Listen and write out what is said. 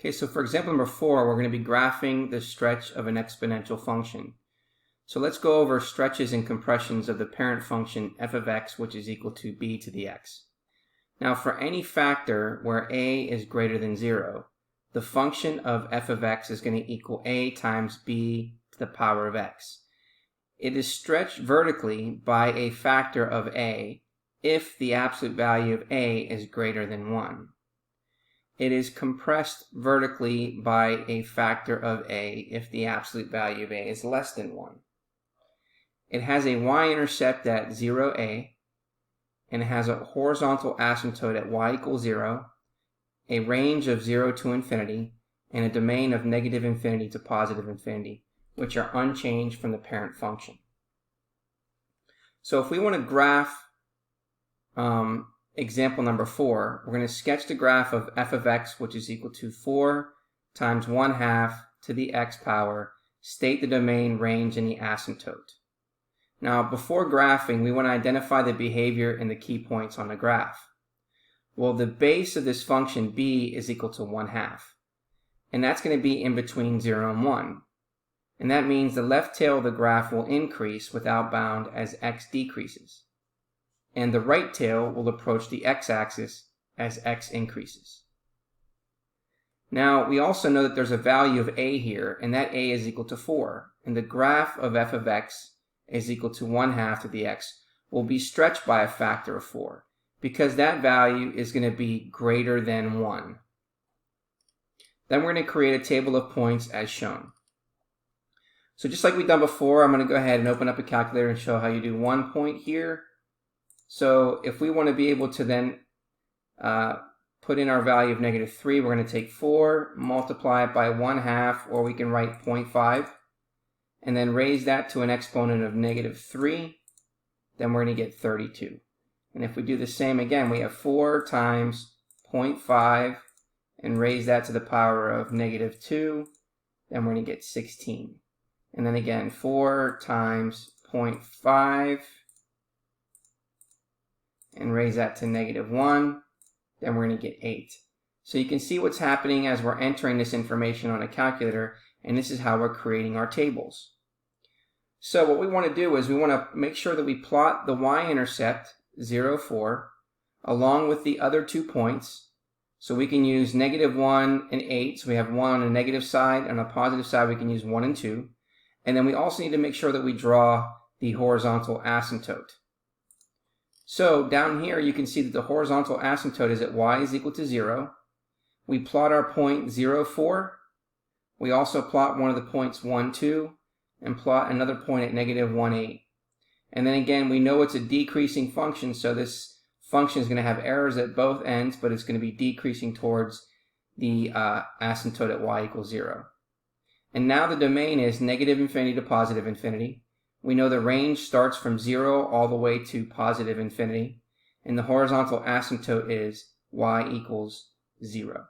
Okay, so for example number 4, we're going to be graphing the stretch of an exponential function. So let's go over stretches and compressions of the parent function f of x, which is equal to b to the x. Now for any factor where a is greater than 0, the function of f of x is going to equal a times b to the power of x. It is stretched vertically by a factor of a if the absolute value of a is greater than 1. It is compressed vertically by a factor of a if the absolute value of a is less than 1. It has a y-intercept at 0a, and it has a horizontal asymptote at y equals 0, a range of 0 to infinity, and a domain of negative infinity to positive infinity, which are unchanged from the parent function. So if we want to graph example number 4, we're going to sketch the graph of f of x, which is equal to 4 times 1/2 to the x power, state the domain, range, and the asymptote. Now, before graphing, we want to identify the behavior and the key points on the graph. Well, the base of this function b is equal to 1/2, and that's going to be in between 0 and 1. And that means the left tail of the graph will increase without bound as x decreases, and the right tail will approach the x-axis as x increases. Now, we also know that there's a value of a here, and that a is equal to 4, and the graph of f of x is equal to 1/2 to the x will be stretched by a factor of 4, because that value is going to be greater than 1. Then we're going to create a table of points as shown. So just like we've done before, I'm going to go ahead and open up a calculator and show how you do 1 point here. So if we want to be able to then put in our value of -3, we're going to take 4, multiply it by 1/2, or we can write 0.5, and then raise that to an exponent of -3, then we're going to get 32. And if we do the same again, we have 4 times 0.5, and raise that to the power of -2, then we're going to get 16. And then again, 4 times 0.5, and raise that to -1, then we're going to get 8. So you can see what's happening as we're entering this information on a calculator, and this is how we're creating our tables. So what we want to do is we want to make sure that we plot the y-intercept, 0, 4, along with the other 2 points. So we can use -1 and 8, so we have 1 on the negative side, and on the positive side we can use 1 and 2. And then we also need to make sure that we draw the horizontal asymptote. So down here you can see that the horizontal asymptote is at y is equal to 0. We plot our point 0, 4. We also plot one of the points 1, 2, and plot another point at -1, 8. And then again, we know it's a decreasing function, so this function is going to have errors at both ends, but it's going to be decreasing towards the asymptote at y equals 0. And now the domain is negative infinity to positive infinity. We know the range starts from 0 all the way to positive infinity, and the horizontal asymptote is y equals 0.